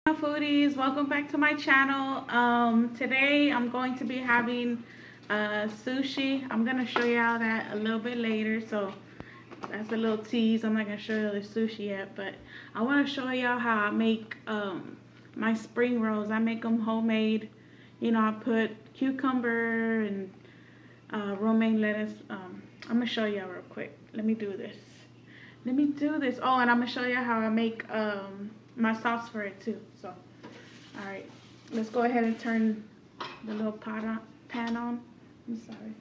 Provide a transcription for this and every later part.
Foodies, welcome back to my channel. Today I'm going to be having sushi. I'm gonna show y'all that a little bit later, so that's a little tease. I'm not gonna show you the sushi yet, but I want to show y'all how I make my spring rolls. I make them homemade. You know, I put cucumber and romaine lettuce. I'm gonna show y'all real quick. Let me do this. Oh, and I'm gonna show you how I make my sauce for it too. So, all right, let's go ahead and turn the little pan on. I'm sorry.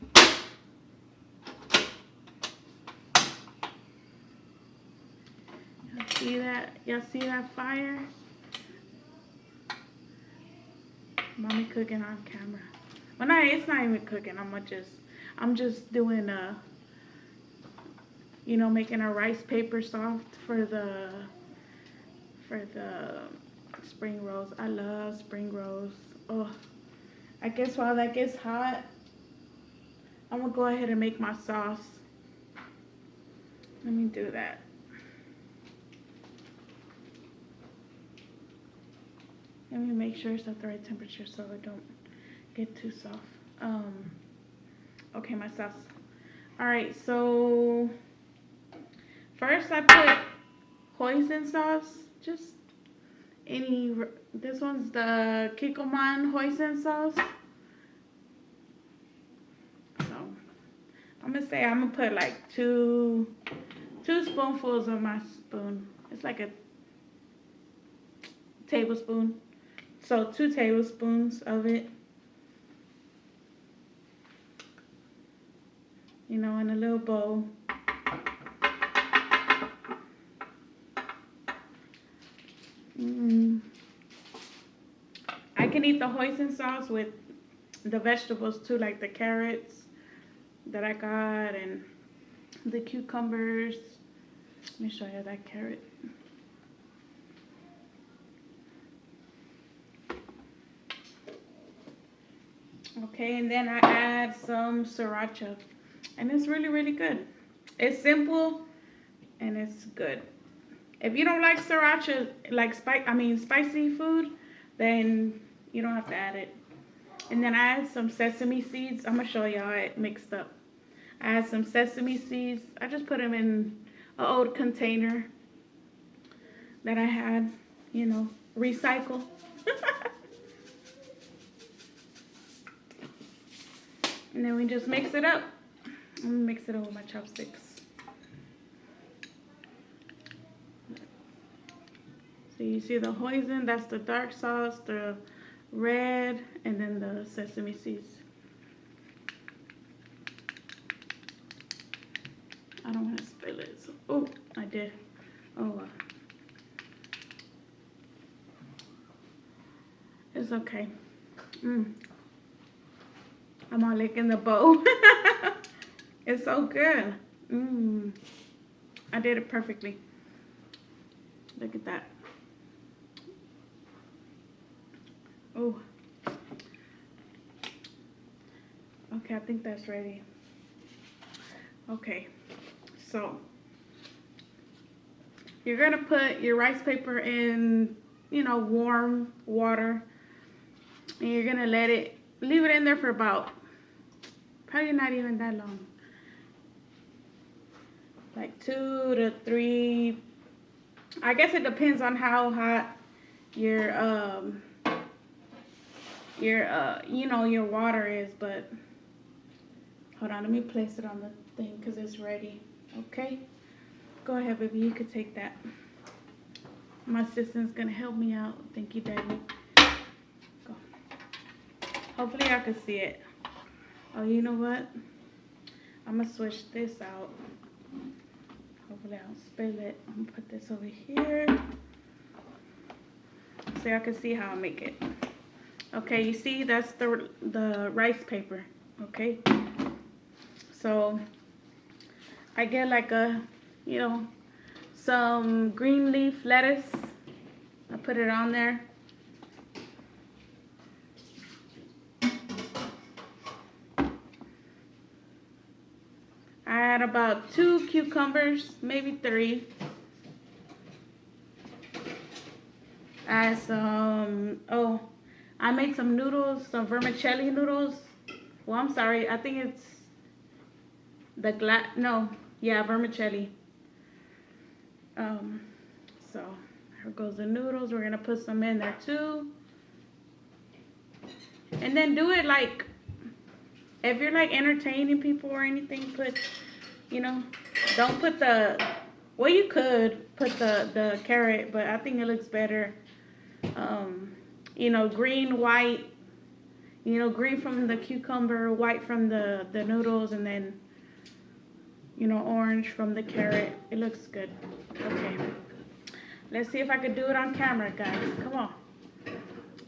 Y'all see that? Y'all see that fire? Mommy cooking on camera. Well, no, it's not even cooking. I'm just doing making a rice paper soft for the spring rolls. I love spring rolls. Oh, I guess while that gets hot, I'm gonna go ahead and make my sauce. Let me do that. Let me make sure it's at the right temperature so it don't get too soft. Okay, my sauce. All right, so first I put hoisin sauce. Just this one's the Kikkoman hoisin sauce. So I'm gonna put like two spoonfuls on my spoon. It's like a tablespoon. So 2 tablespoons of it. You know, in a little bowl. I can eat the hoisin sauce with the vegetables too, like the carrots that I got and the cucumbers. Let me show you that carrot. Okay, and then I add some sriracha, and it's really, really good. It's simple and it's good. If you don't like sriracha, like spicy food, then you don't have to add it. And then I add some sesame seeds. I'm gonna show y'all it mixed up. I add some sesame seeds. I just put them in an old container that I had, recycle. And then we just mix it up. I'm gonna mix it up with my chopsticks. So you see the hoisin, that's the dark sauce, the red, and then the sesame seeds. I don't want to spill it. So, oh, I did. Oh, well. It's okay. I'm all licking the bowl. It's so good. I did it perfectly. Look at that. Oh. Okay, I think that's ready. Okay. So, you're going to put your rice paper in, warm water. And you're going to leave it in there for about, probably not even that long. Like 2 to 3. I guess it depends on how hot your water is, but hold on, let me place it on the thing because it's ready. Okay, go ahead, baby, you could take that. My assistant's gonna help me out. Thank you, Daddy. Go. Hopefully I can see it. Oh, you know what, I'm gonna switch this out. Hopefully I don't spill it. I'm gonna put this over here so y'all can see how I make it. Okay, you see that's the rice paper. Okay, so I get like some green leaf lettuce. I put it on there. I add about 2 cucumbers, maybe 3. as oh, I made some noodles, some vermicelli noodles. Well, I'm sorry, I think it's vermicelli. So here goes the noodles. We're gonna put some in there too, and then do it like if you're like entertaining people or anything. Put, don't put well, you could put the carrot, but I think it looks better. Green, white. Green from the cucumber, white from the noodles, and then orange from the carrot. It looks good. Okay. Let's see if I can do it on camera, guys. Come on.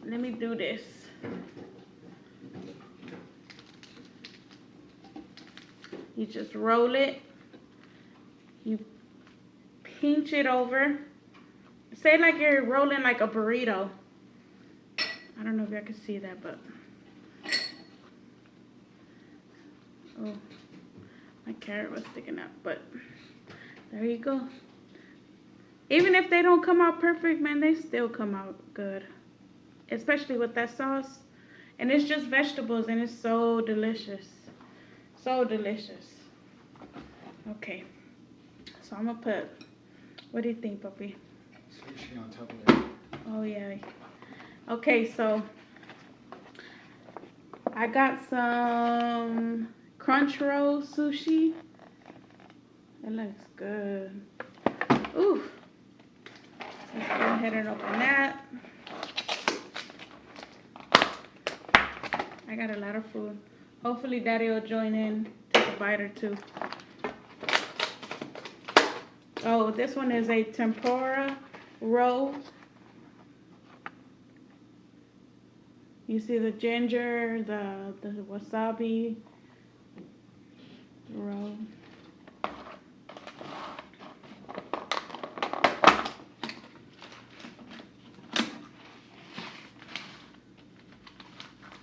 Let me do this. You just roll it. You pinch it over. Say like you're rolling like a burrito. I don't know if y'all can see that, but... Oh, my carrot was sticking out, but there you go. Even if they don't come out perfect, man, they still come out good. Especially with that sauce. And it's just vegetables, and it's so delicious. So delicious. Okay. So I'm going to put, what do you think, puppy? Sushi on top of it. Oh, yeah. Okay, so I got some Crunchyroll sushi. It looks good. Ooh. Let's go ahead and open that. I got a lot of food. Hopefully Daddy will join in, take a bite or two. Oh, this one is a tempura roll. You see the ginger, the wasabi roll.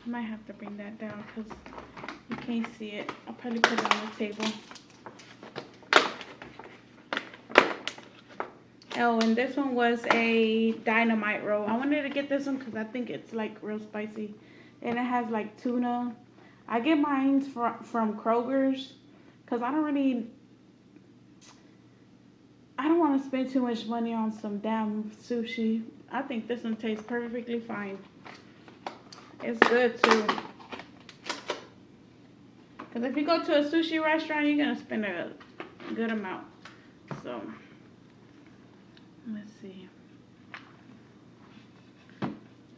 I might have to bring that down because you can't see it. I'll probably put it on the table. Oh, and this one was a dynamite roll. I wanted to get this one because I think it's like real spicy. And it has like tuna. I get mine from Kroger's because I don't want to spend too much money on some damn sushi. I think this one tastes perfectly fine. It's good too. Because if you go to a sushi restaurant, you're going to spend a good amount. So... let's see.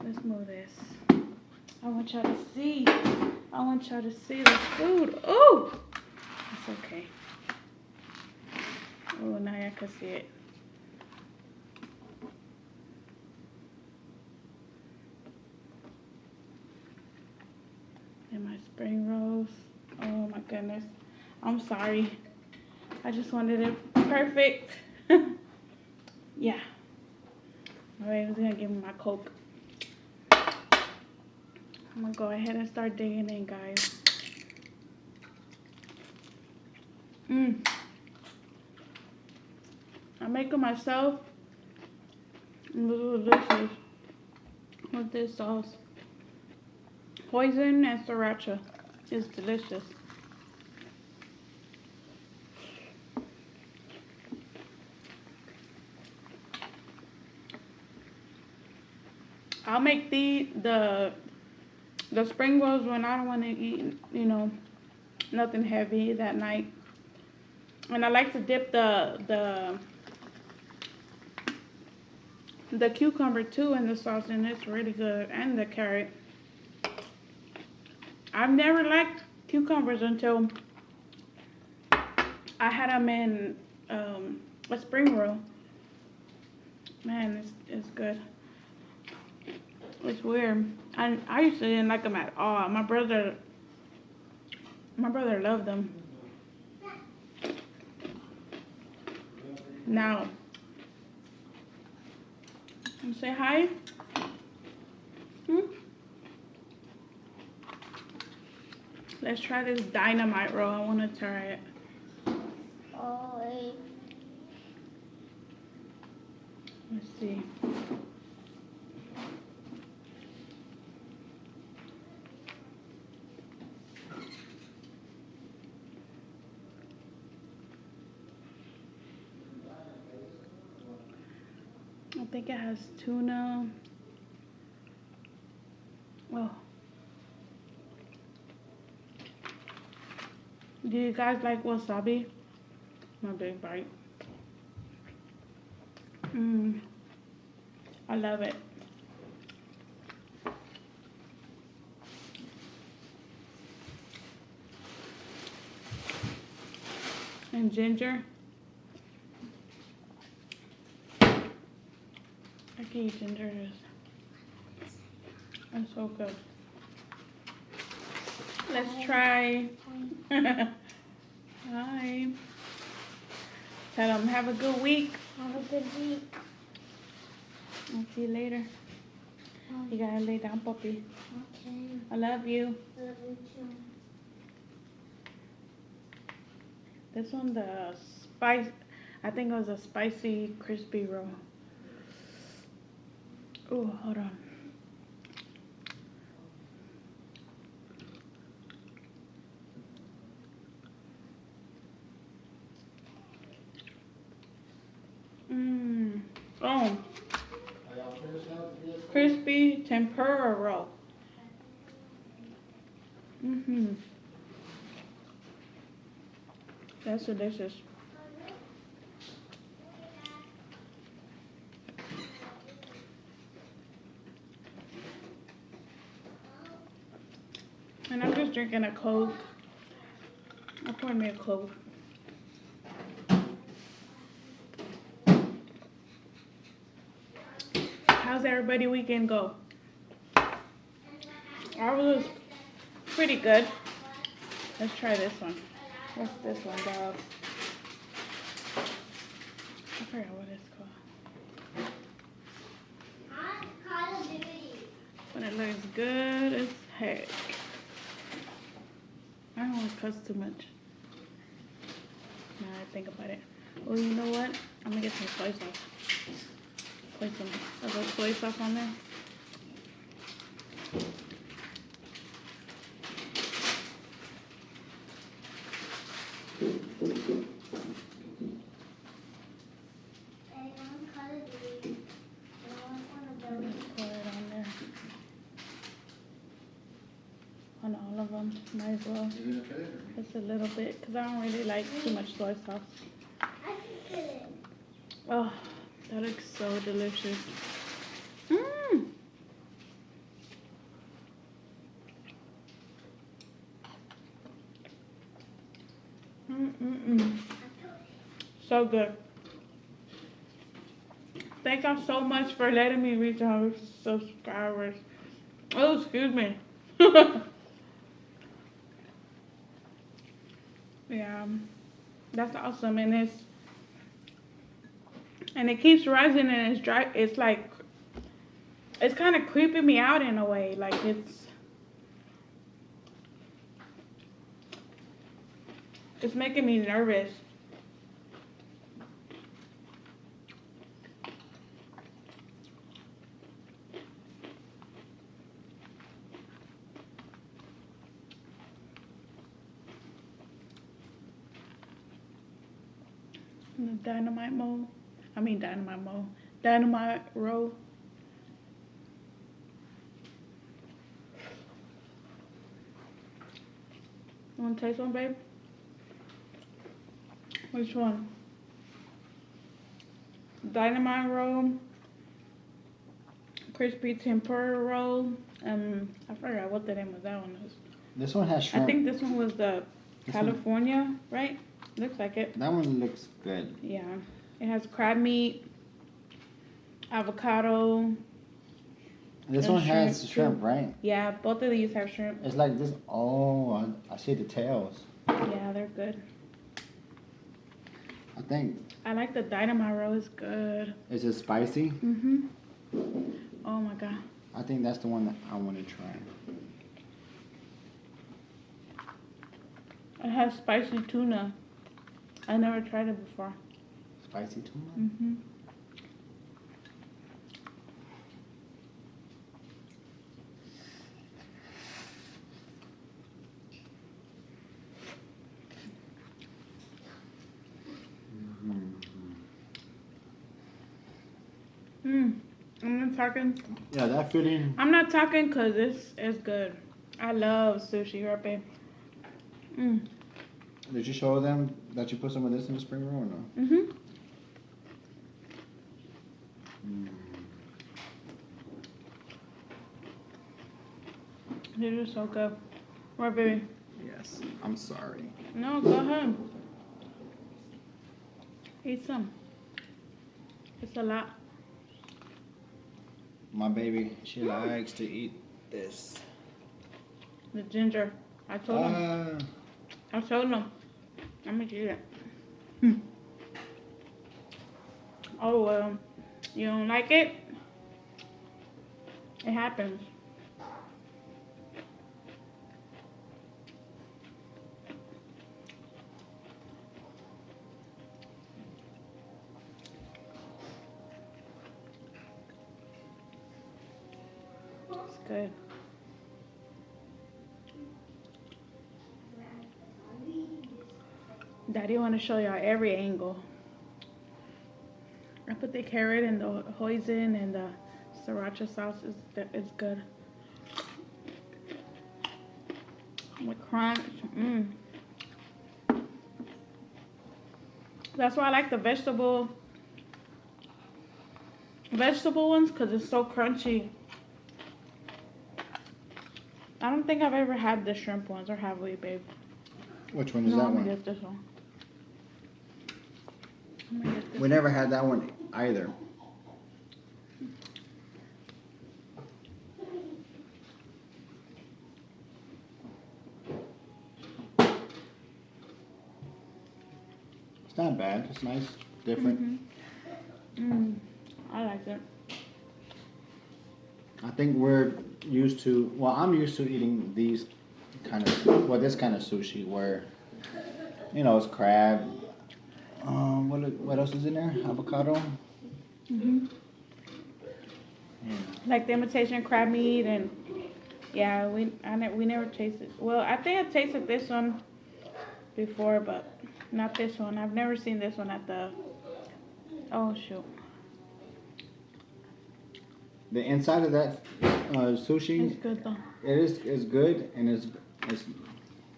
Let's move this. I want y'all to see. I want y'all to see the food. Oh! It's okay. Oh, now y'all can see it. And my spring rolls. Oh my goodness. I'm sorry. I just wanted it perfect. Yeah. Alright, I was gonna give me my Coke. I'm gonna go ahead and start digging in, guys. I make them myself. And they're delicious with this sauce. Hoisin and sriracha is delicious. I'll make the spring rolls when I don't want to eat, nothing heavy that night. And I like to dip the cucumber too in the sauce, and it's really good, and the carrot. I've never liked cucumbers until I had them in a spring roll. Man, it's good. It's weird. I used to didn't like them at all. My brother loved them. Now, say hi. Let's try this dynamite roll. I want to try it. Let's see. I think it has tuna. Oh. Do you guys like wasabi? My big bite. I love it. And ginger. I can eat ginger. It's so good. Let's try. Hi. Tell them have a good week. Have a good week. I'll see you later. You gotta lay down, puppy. Okay. I love you. Love you too. This one, the spice, I think it was a spicy crispy roll. Oh, hold on. Oh, Are y'all finished now with the PS4? crispy tempura roll. That's delicious. And I'm just drinking a Coke. I poured me a Coke. How's everybody weekend go? Ours was pretty good. Let's try this one. What's this one, dog? I forgot what it's called. But it looks good as heck. I don't want to cuss too much. Now I think about it. Well, you know what? I'm gonna get some soy sauce. Put some of the soy sauce on there. Pour it on there. On all of them, might as well. You gonna finish it? Just a little bit, because I don't really like too much soy sauce. Oh, that looks so delicious. Mmm. So good. Thank y'all so much for letting me reach 100 subscribers. Oh, excuse me. Yeah, that's awesome, and it keeps rising, and it's dry. It's like it's kind of creeping me out in a way. Like it's making me nervous. Dynamite roll. You want to taste one, babe? Which one? Dynamite roll, crispy tempura roll. I forgot what the name of that one is. This one has shrimp. I think this one was the This California, right? Looks like it. That one looks good. Yeah. It has crab meat, avocado. This And one has shrimp, shrimp, too. right? Yeah, both of these have shrimp. It's like this. Oh, I see the tails. Yeah, they're good. I think. I like the dynamite roll. It's good. Is it spicy? Oh my god. I think that's the one that I want to try. It has spicy tuna. I never tried it before. Spicy tuna? I'm not talking. Yeah, that filling. I'm not talking because it's good. I love sushi wrapping. Did you show them that you put some of this in the spring roll or no? They're just so good. Right, baby? Yes. I'm sorry. No, go ahead. Eat some. It's a lot. My baby, she likes to eat this. The ginger. I told him. I told him. I'm gonna get it. Oh, well. You don't like it? It happens. It's good. Daddy want to show y'all every angle. I put the carrot and the hoisin and the sriracha sauce is good. The crunch. That's why I like the vegetable ones because it's so crunchy. I don't think I've ever had the shrimp ones, or have we, babe? Which one is No, that I'm one? gonna get this one. I'm gonna get this We never had that one either. It's not bad. It's nice, different. I like it. I think we're used to. Well, I'm used to eating these kind of. Well, this kind of sushi where, it's crab. What else is in there? Avocado. Like the imitation crab meat, and yeah, we never tasted. Well, I think I tasted this one before, but not this one. I've never seen this one at the. Oh shoot. The inside of that sushi, It's good though. it's good, and it's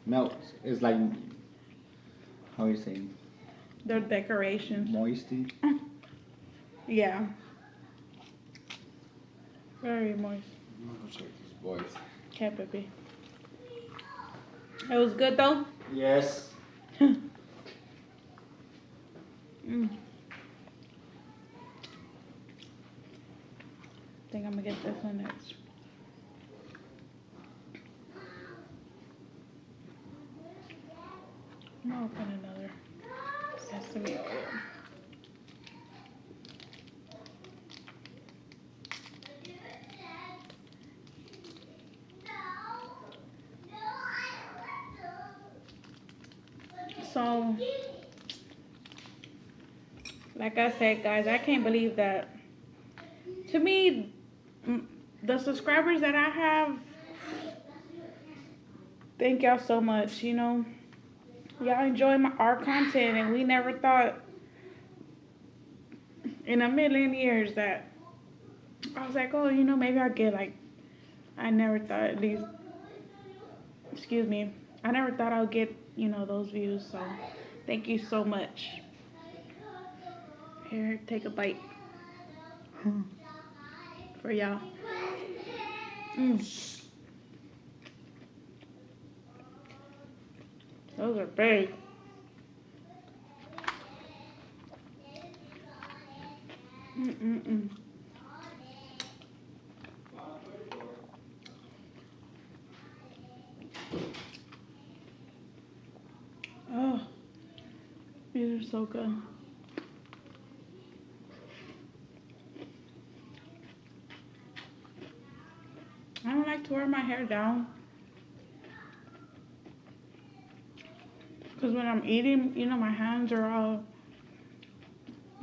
melts. It's like, how you say, Their decoration. moisty. Yeah. Very moist. I'm gonna check these boys. Okay, baby. It was good though. Yes. I think I'm gonna get this one next. I'm gonna open another sesame oil. So, like I said, guys, I can't believe that. To me, the subscribers that I have, thank y'all so much. Y'all enjoy our content, and we never thought in a million years that I was like, oh, maybe I'll get I never thought these. Excuse me. I never thought I would get those views. So thank you so much. Here, take a bite for y'all. Those are big. Oh, these are so good. I don't like to wear my hair down because when I'm eating, my hands are all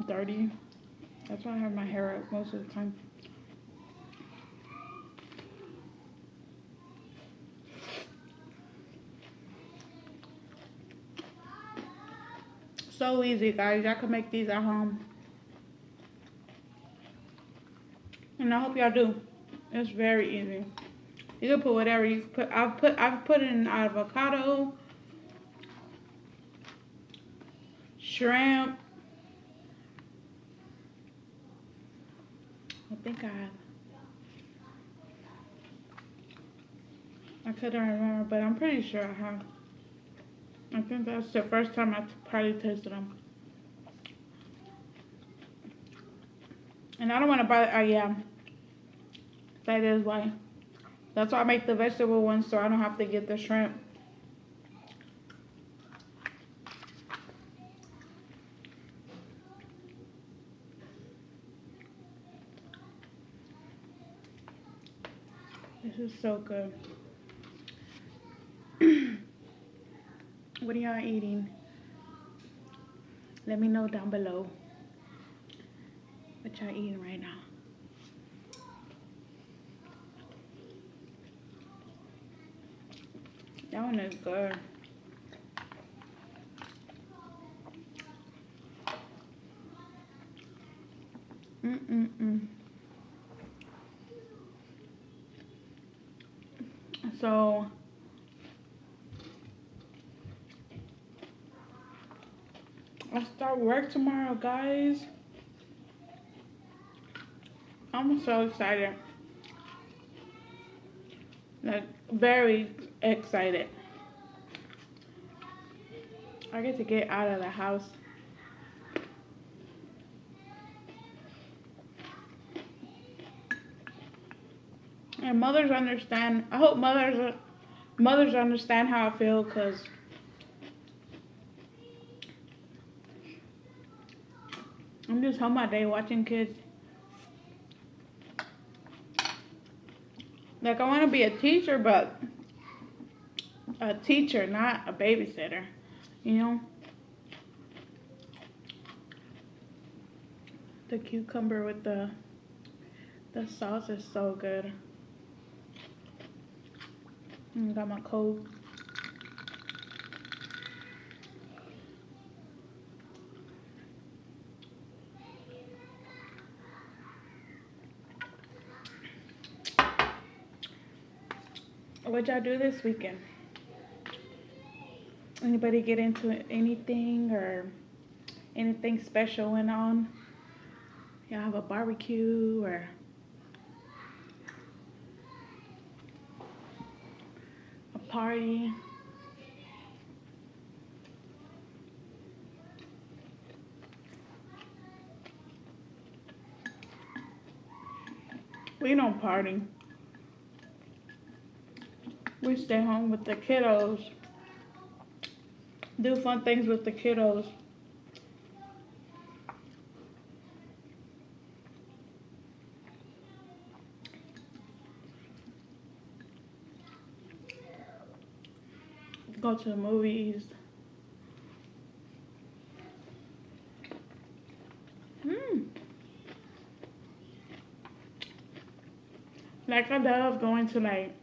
dirty. That's why I have my hair up most of the time. So easy, guys. Y'all can make these at home. and I hope y'all do. It's very easy. You can put whatever you put. I've put in avocado, shrimp. I think I couldn't remember, but I'm pretty sure I have. I think that's the first time I probably tasted them. And I don't want to buy. Yeah, that is why. That's why I make the vegetable ones, so I don't have to get the shrimp. This is so good. What are y'all eating? Let me know down below what y'all eating right now. That one is good. So I start work tomorrow, guys. I'm so excited. Like, very excited. I get to get out of the house. And mothers understand. I hope mothers understand how I feel, because I'm just home all day watching kids. Like, I want to be a teacher, but a teacher, not a babysitter, you know? The cucumber with the sauce is so good. Got my Coke. What y'all do this weekend? Anybody get into anything or anything special went on? Y'all have a barbecue or a party? We don't party. We stay home with the kiddos. Do fun things with the kiddos. Go to the movies. Like, I love going to, like,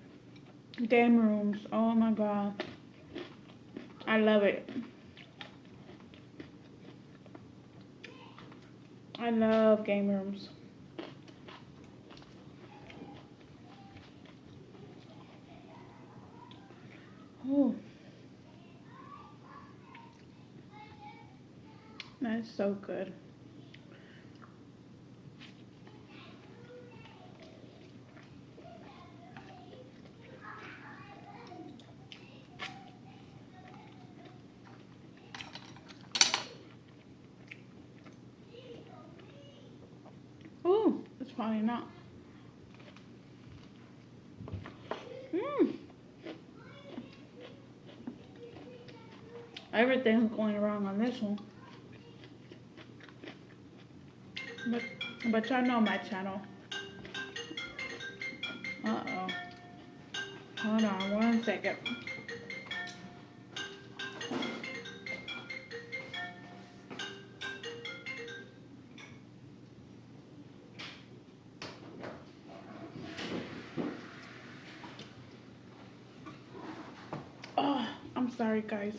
game rooms. Oh my god. I love it. I love game rooms. Ooh. That's so good. Ooh, it's falling out. Everything's going wrong on this one. But y'all know my channel. Uh-oh. Hold on 1 second. Oh, I'm sorry, guys.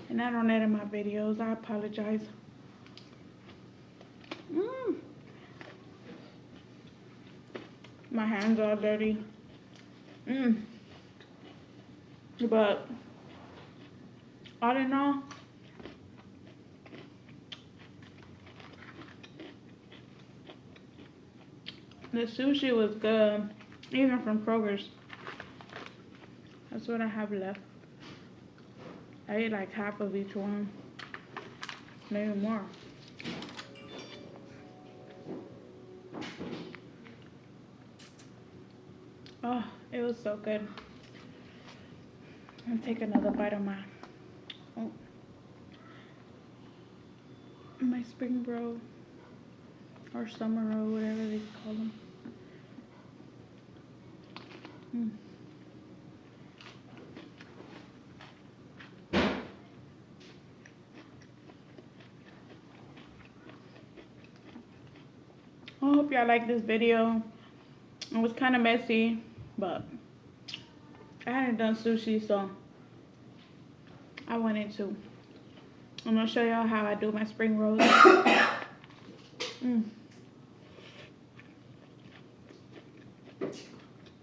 And I don't edit my videos. I apologize. My hands are dirty. But all in all, the sushi was good, even from Kroger's. That's what I have left. I ate like half of each one, maybe more. Oh, it was so good. I'll take another bite of my spring roll or summer roll, whatever they call them. I hope y'all like this video. It was kind of messy, but I hadn't done sushi, so I wanted to. I'm gonna show y'all how I do my spring rolls.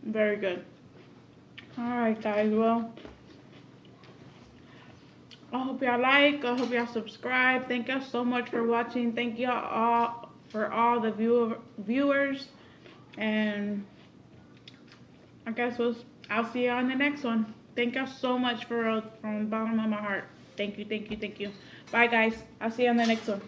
Very good. Alright guys, well, I hope y'all like, I hope y'all subscribe. Thank y'all so much for watching. Thank y'all all for all the viewers, and I guess I'll see you on the next one. Thank y'all so much from the bottom of my heart. Thank you. Bye guys. I'll see you on the next one.